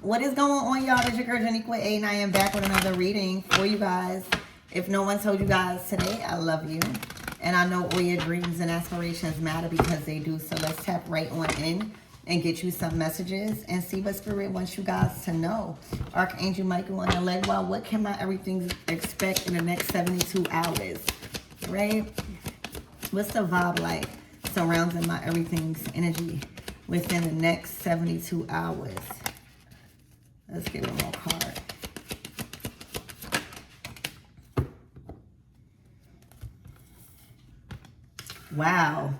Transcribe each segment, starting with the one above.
What is going on, y'all? It's your girl, ENERGYYY, and I am back with another reading for you guys. If no one told you guys today, I love you. And I know all your dreams and aspirations matter because they do. So let's tap right on in and get you some messages and see what Spirit wants you guys to know. Archangel Michael on the leg. Well, what can my everything expect in the next 72 hours? Right? What's the vibe like surrounding my everything's energy within the next 72 hours? Let's get one more card. Wow.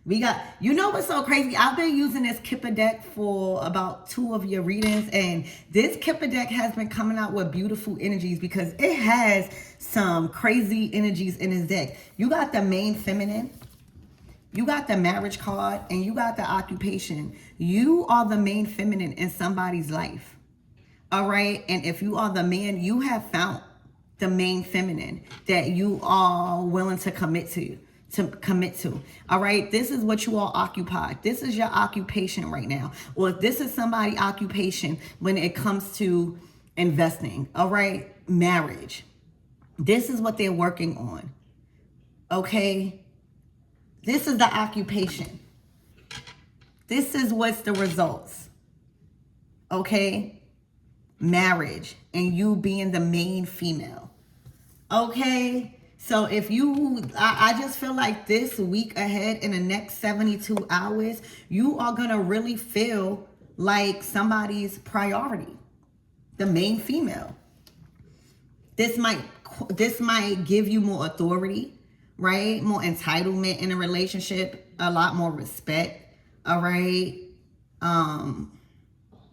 We got, you know what's so crazy? I've been using this Kipper deck for about 2 of your readings, and this Kipper deck has been coming out with beautiful energies because it has some crazy energies in this deck. You got the main feminine, you got the marriage card, and you got the occupation. You are the main feminine in somebody's life. All right. And if you are the man, you have found the main feminine that you are willing to commit to. All right. This is what you all occupy. This is your occupation right now. Or this is somebody's occupation when it comes to investing. All right. Marriage. This is what they're working on. Okay. This is the occupation. This is what's the results. Okay. Marriage and you being the main female. Okay. So if you, I just feel like this week ahead in the next 72 hours, you are going to really feel like somebody's priority, the main female. This might give you more authority, right? More entitlement in a relationship, a lot more respect. All right.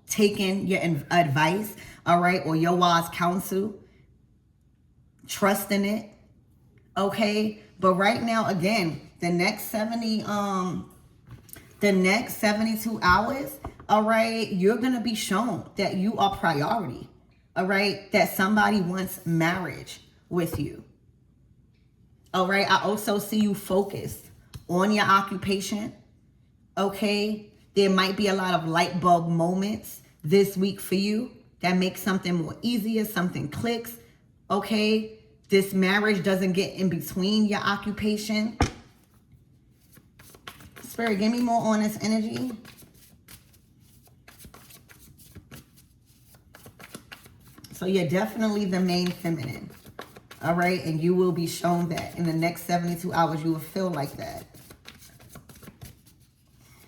Taking your advice, all right, or your wise counsel, trusting it, okay. But right now, again, the next 72 hours, all right, you're gonna be shown that you are priority, all right, that somebody wants marriage with you, all right. I also see you focused on your occupation, okay. There might be a lot of light bulb moments this week for you that makes something more easier, something clicks, okay? This marriage doesn't get in between your occupation. Spirit, give me more on this energy. So you're definitely the main feminine, all right? And you will be shown that in the next 72 hours, you will feel like that.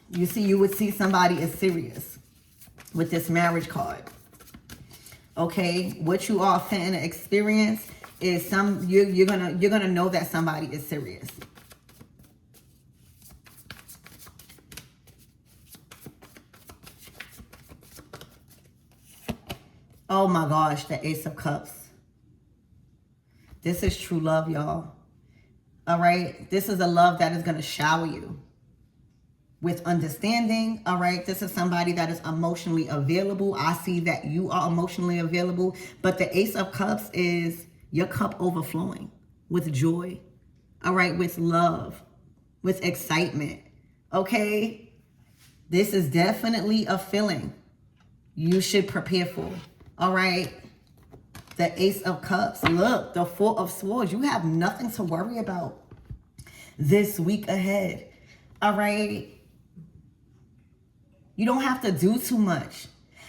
You see, you would see somebody is serious with this marriage card. Okay, what you are finna experience is you're gonna know that somebody is serious. Oh my gosh, the Ace of Cups. This is true love, y'all. All right, this is a love that is gonna shower you with understanding, all right? This is somebody that is emotionally available. I see that you are emotionally available, but the Ace of Cups is your cup overflowing with joy, all right? With love, with excitement, okay? This is definitely a feeling you should prepare for, all right? The Ace of Cups. Look, the Four of Swords. You have nothing to worry about this week ahead, all right? You don't have to do too much.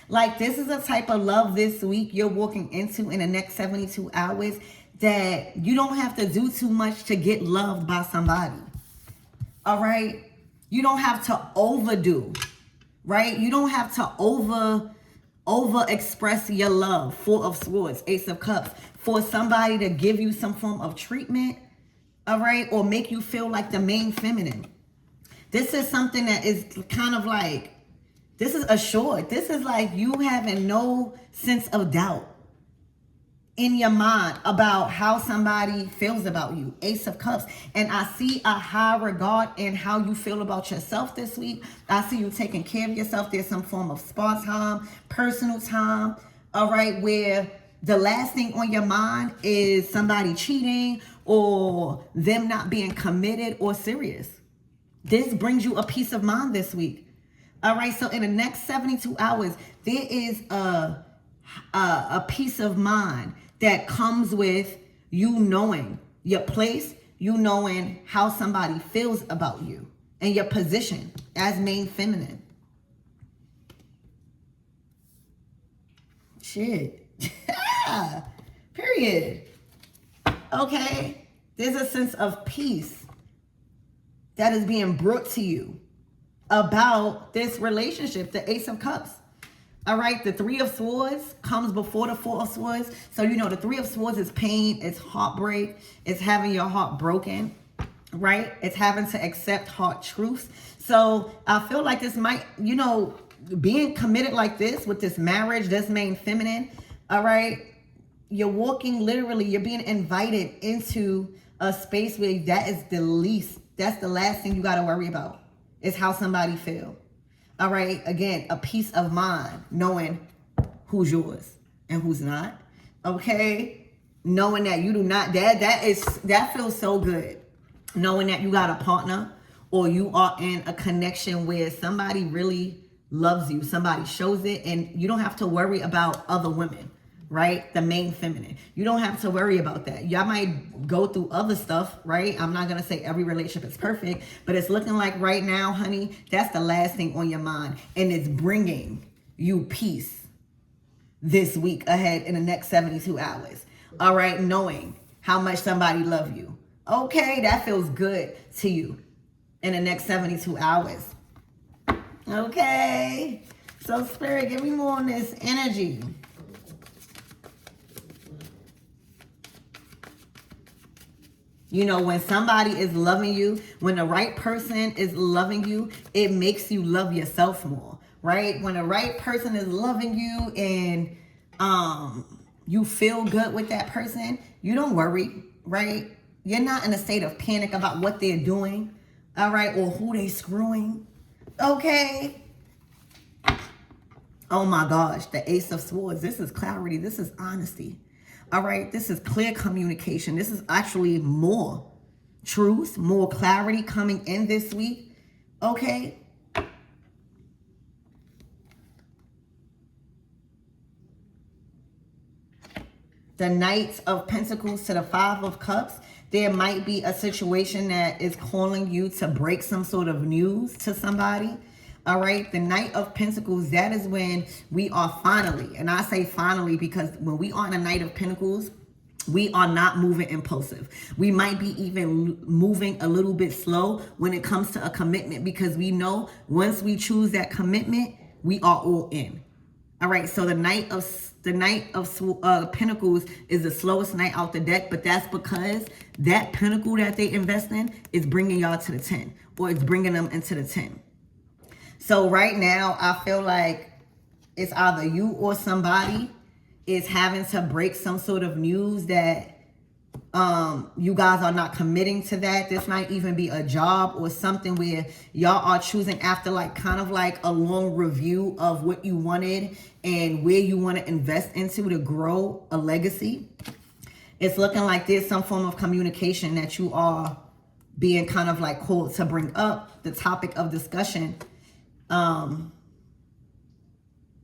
Like, this is a type of love this week you're walking into in the next 72 hours that you don't have to do too much to get loved by somebody. All right? You don't have to overdo, right? You don't have to over express your love. Four of Swords, Ace of Cups, for somebody to give you some form of treatment, all right? Or make you feel like the main feminine. This is something that is kind of like, this is assured. This is like you having no sense of doubt in your mind about how somebody feels about you. Ace of Cups. And I see a high regard in how you feel about yourself this week. I see you taking care of yourself. There's some form of spa time, personal time, all right, where the last thing on your mind is somebody cheating or them not being committed or serious. This brings you a peace of mind this week. All right, so in the next 72 hours, there is a peace of mind that comes with you knowing your place, you knowing how somebody feels about you, and your position as main feminine. Shit. Period. Okay. There's a sense of peace that is being brought to you about this relationship, the Ace of Cups. All right, the Three of Swords comes before the Four of Swords. So, you know, the Three of Swords is pain, it's heartbreak, it's having your heart broken, right? It's having to accept hard truths. So I feel like this might, you know, being committed like this with this marriage, this main feminine, all right, you're walking literally, you're being invited into a space where that is the least, that's the last thing you got to worry about is how somebody feel. All right, again, a peace of mind, knowing who's yours and who's not. Okay, knowing that you do not, that feels so good. Knowing that you got a partner or you are in a connection where somebody really loves you, somebody shows it, and you don't have to worry about other women, right? The main feminine. You don't have to worry about that. Y'all might go through other stuff, right? I'm not going to say every relationship is perfect, but it's looking like right now, honey, that's the last thing on your mind. And it's bringing you peace this week ahead in the next 72 hours. All right, knowing how much somebody loves you. Okay, that feels good to you in the next 72 hours. Okay, so Spirit, give me more on this energy. You know, when somebody is loving you, when the right person is loving you, it makes you love yourself more, right? When the right person is loving you and you feel good with that person, you don't worry, right? You're not in a state of panic about what they're doing, all right, or who they screwing, okay? Oh my gosh, the Ace of Swords. This is clarity. This is honesty. All right, this is clear communication. This is actually more truth, more clarity coming in this week. Okay. The Knight of Pentacles to the Five of Cups. There might be a situation that is calling you to break some sort of news to somebody. All right, the Knight of Pentacles, that is when we are finally, and I say finally because when we are in a Knight of Pentacles, we are not moving impulsive. We might be even moving a little bit slow when it comes to a commitment because we know once we choose that commitment, we are all in. All right, so the Knight of Pentacles is the slowest knight out the deck, but that's because that pentacle that they invest in is bringing y'all to the 10, or it's bringing them into the 10. So right now, I feel like it's either you or somebody is having to break some sort of news that you guys are not committing to that. This might even be a job or something where y'all are choosing after like kind of like a long review of what you wanted and where you want to invest into to grow a legacy. It's looking like there's some form of communication that you are being kind of like called to bring up the topic of discussion.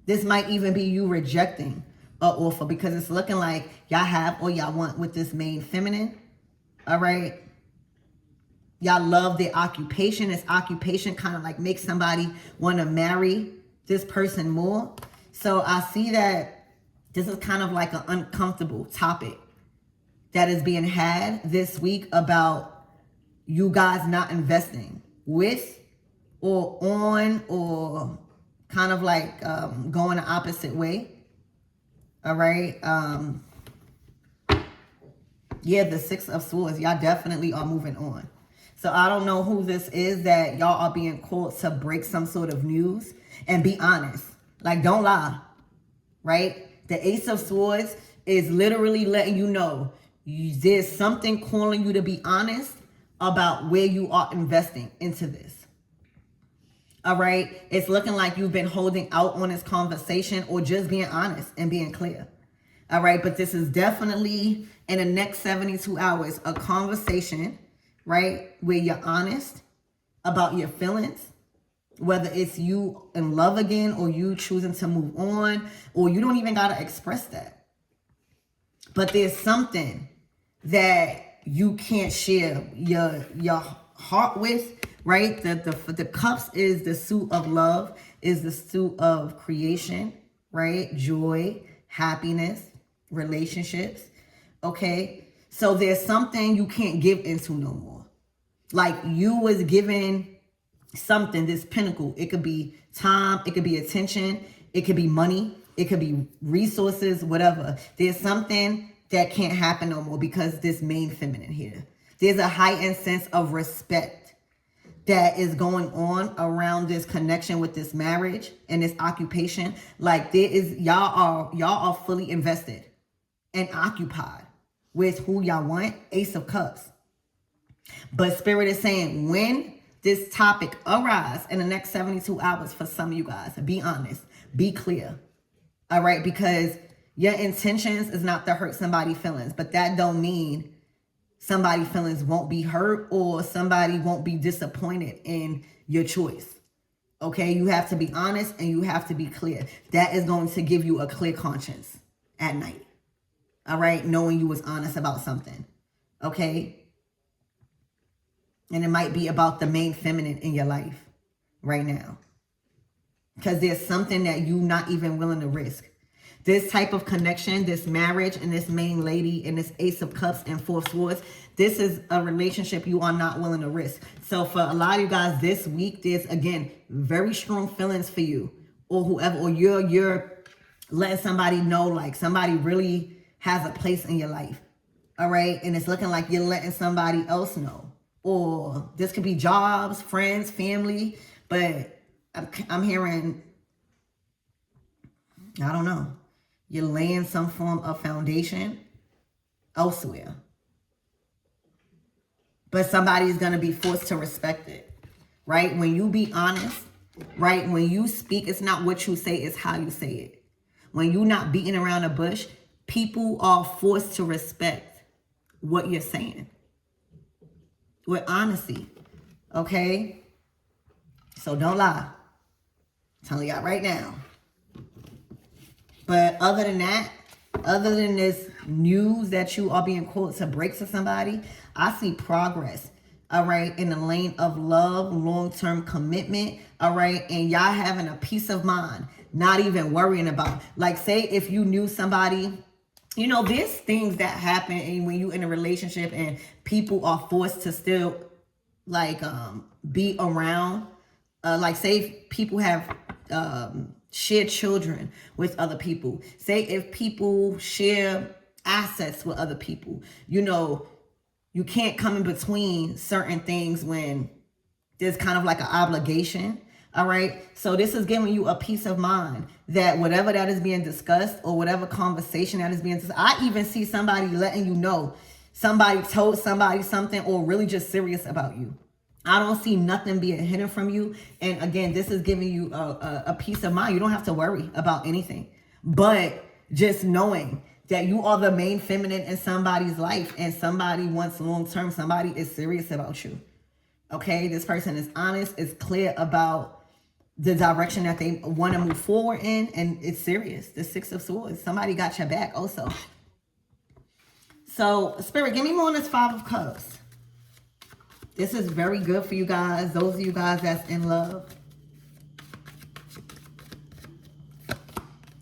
This might even be you rejecting an offer because it's looking like y'all have or y'all want with this main feminine. All right. Y'all love their occupation. This occupation kind of like makes somebody want to marry this person more. So I see that this is kind of like an uncomfortable topic that is being had this week about you guys not investing with or on or kind of like going the opposite way. All right. Yeah, the Six of Swords. Y'all definitely are moving on. So I don't know who this is that y'all are being called to break some sort of news and be honest. Like, don't lie. Right? The Ace of Swords is literally letting you know there's something calling you to be honest about where you are investing into this. All right. It's looking like you've been holding out on this conversation or just being honest and being clear. All right. But this is definitely in the next 72 hours, a conversation, right, where you're honest about your feelings. Whether it's you in love again, or you choosing to move on, or you don't even got to express that. But there's something that you can't share your heart with, right? The cups is the suit of love, is the suit of creation, right? Joy, happiness, relationships. Okay, so there's something you can't give into no more. Like you was given something, this pinnacle. It could be time, it could be attention, it could be money, it could be resources, whatever. There's something that can't happen no more because this main feminine here. There's a heightened sense of respect that is going on around this connection with this marriage and this occupation. Like there is, y'all are fully invested and occupied with who y'all want. Ace of Cups. But Spirit is saying when this topic arises in the next 72 hours for some of you guys, be honest, be clear. All right, because your intentions is not to hurt somebody's feelings, but that don't mean somebody's feelings won't be hurt or somebody won't be disappointed in your choice. Okay, you have to be honest and you have to be clear. That is going to give you a clear conscience at night. All right, knowing you was honest about something. Okay, and it might be about the main feminine in your life right now, because there's something that you're not even willing to risk. This type of connection, this marriage, and this main lady, and this Ace of Cups and Four of Swords, this is a relationship you are not willing to risk. So for a lot of you guys this week, there's, again, very strong feelings for you or whoever, or you're letting somebody know, like somebody really has a place in your life. All right. And it's looking like you're letting somebody else know. Or this could be jobs, friends, family. But I'm hearing, I don't know. You're laying some form of foundation elsewhere. But somebody's going to be forced to respect it, right? When you be honest, right? When you speak, it's not what you say, it's how you say it. When you're not beating around the bush, people are forced to respect what you're saying with honesty, okay? So don't lie. I'm telling y'all right now. But other than that, other than this news that you are being called to break to somebody, I see progress, all right, in the lane of love, long-term commitment, all right, and y'all having a peace of mind, not even worrying about, like, say if you knew somebody, you know, there's things that happen and when you in a relationship and people are forced to still, like, be around, like, say if people have, share children with other people. Say if people share assets with other people, you know, you can't come in between certain things when there's kind of like an obligation. All right. So this is giving you a peace of mind that whatever that is being discussed or whatever conversation that is being discussed, I even see somebody letting you know somebody told somebody something or really just serious about you. I don't see nothing being hidden from you. And again, this is giving you a peace of mind. You don't have to worry about anything. But just knowing that you are the main feminine in somebody's life and somebody wants long-term, somebody is serious about you. Okay? This person is honest, is clear about the direction that they want to move forward in, and it's serious. The Six of Swords. Somebody got your back also. So, Spirit, give me more on this Five of Cups. This is very good for you guys. Those of you guys that's in love.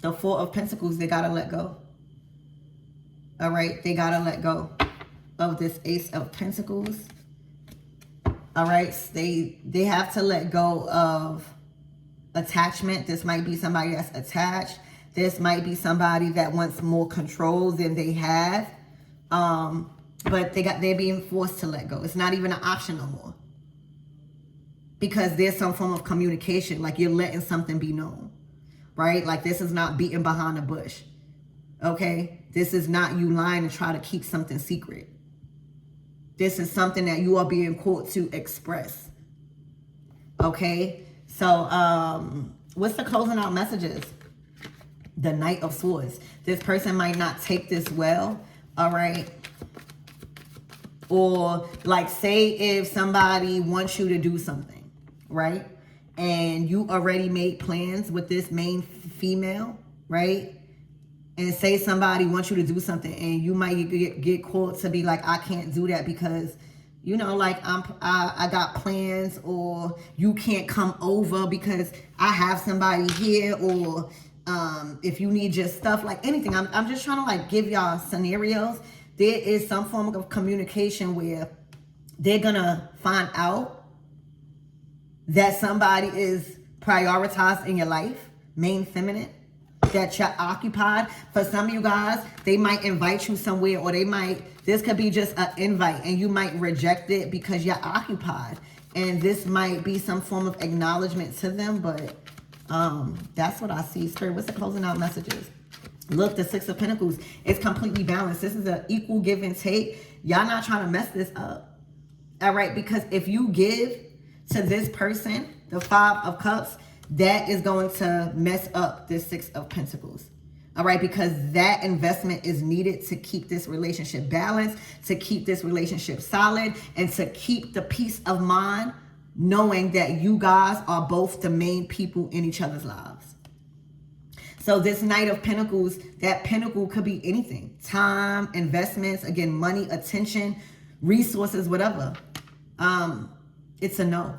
The Four of Pentacles, they got to let go. All right? They got to let go of this Ace of Pentacles. All right? They have to let go of attachment. This might be somebody that's attached. This might be somebody that wants more control than they have. But they're being forced to let go. It's not even an option no more. Because there's some form of communication, like you're letting something be known, right? Like this is not beating behind the bush, okay? This is not you lying to try to keep something secret. This is something that you are being called to express, okay? So, what's the closing out messages? The Knight of Swords. This person might not take this well, all right? Or like say if somebody wants you to do something, right? and you already made plans with this main female, right? And say somebody wants you to do something and you might get caught to be like, I can't do that because, you know, like I got plans, or you can't come over because I have somebody here, or if you need your stuff, like anything. I'm just trying to like give y'all scenarios. There is some form of communication where they're gonna find out that somebody is prioritized in your life, main feminine, that you're occupied. For some of you guys, they might invite you somewhere, or this could be just an invite and you might reject it because you're occupied. And this might be some form of acknowledgement to them, but that's what I see. Spirit, what's the closing out messages? Look, the Six of Pentacles is completely balanced. This is an equal give and take. Y'all not trying to mess this up. All right, because if you give to this person, the Five of Cups, that is going to mess up this Six of Pentacles. All right, because that investment is needed to keep this relationship balanced, to keep this relationship solid, and to keep the peace of mind knowing that you guys are both the main people in each other's lives. So this Knight of Pentacles, that pentacle could be anything. Time, investments, again, money, attention, resources, whatever. It's a no.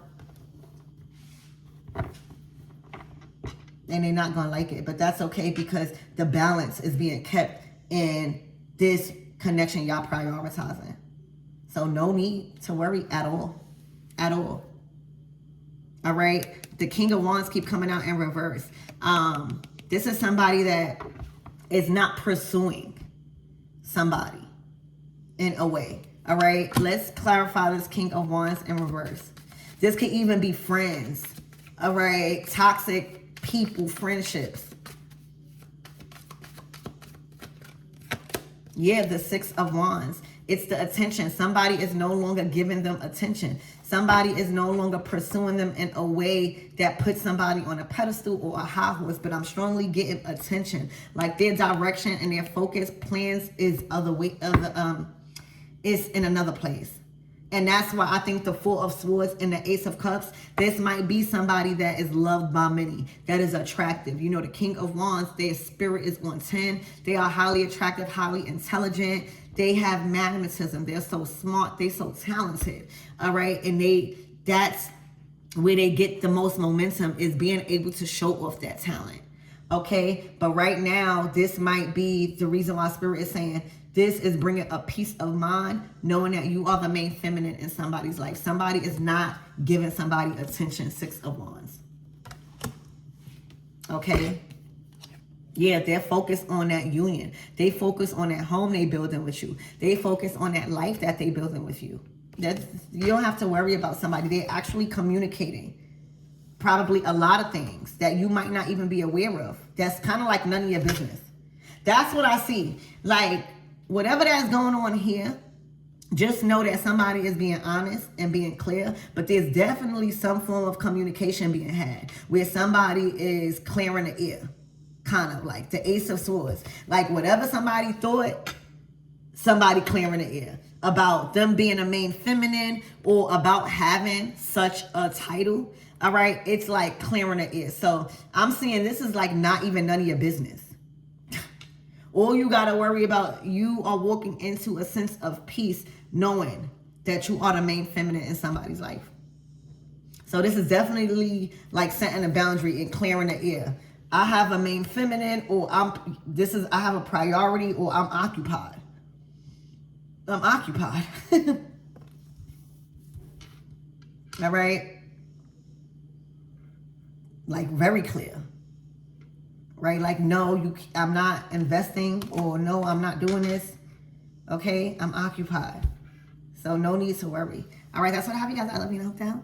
And they're not going to like it. But that's okay, because the balance is being kept in this connection y'all prioritizing. So no need to worry at all. At all. All right? The King of Wands keep coming out in reverse. This is somebody that is not pursuing somebody in a way. All right? Let's clarify this King of Wands in reverse. This could even be friends. All right? Toxic people, friendships. Yeah, the Six of Wands. It's the attention. Somebody is no longer giving them attention. Somebody is no longer pursuing them in a way that puts somebody on a pedestal or a high horse, but I'm strongly getting attention. Like their direction and their focus plans is is in another place. And that's why I think the Four of Swords and the Ace of Cups, this might be somebody that is loved by many, that is attractive. You know, the King of Wands, their spirit is on 10. They are highly attractive, highly intelligent. They have magnetism. They're so smart. They're so talented. All right. And that's where they get the most momentum, is being able to show off that talent. Okay. But right now, this might be the reason why Spirit is saying, this is bringing a peace of mind, knowing that you are the main feminine in somebody's life. Somebody is not giving somebody attention. Six of Wands. Okay. Yeah, they're focused on that union. They focus on that home they building with you. They focus on that life that they building with you. You don't have to worry about somebody. They're actually communicating probably a lot of things that you might not even be aware of. That's kind of like none of your business. That's what I see. Like, whatever that's going on here, just know that somebody is being honest and being clear, but there's definitely some form of communication being had where somebody is clearing the air, kind of like the Ace of Swords. Like whatever somebody thought, somebody clearing the air about them being a main feminine or about having such a title. All right, it's like clearing the air. So I'm seeing this is like not even none of your business. All you got to worry about, you are walking into a sense of peace knowing that you are the main feminine in somebody's life. So this is definitely like setting a boundary and clearing the air. I have a main feminine, or I have a priority, or I'm occupied. I'm occupied. All right? Like very clear. Right? Like, no, I'm not investing, or no, I'm not doing this. Okay? I'm occupied. So no need to worry. All right, that's what I have, you guys. I love you. No doubt.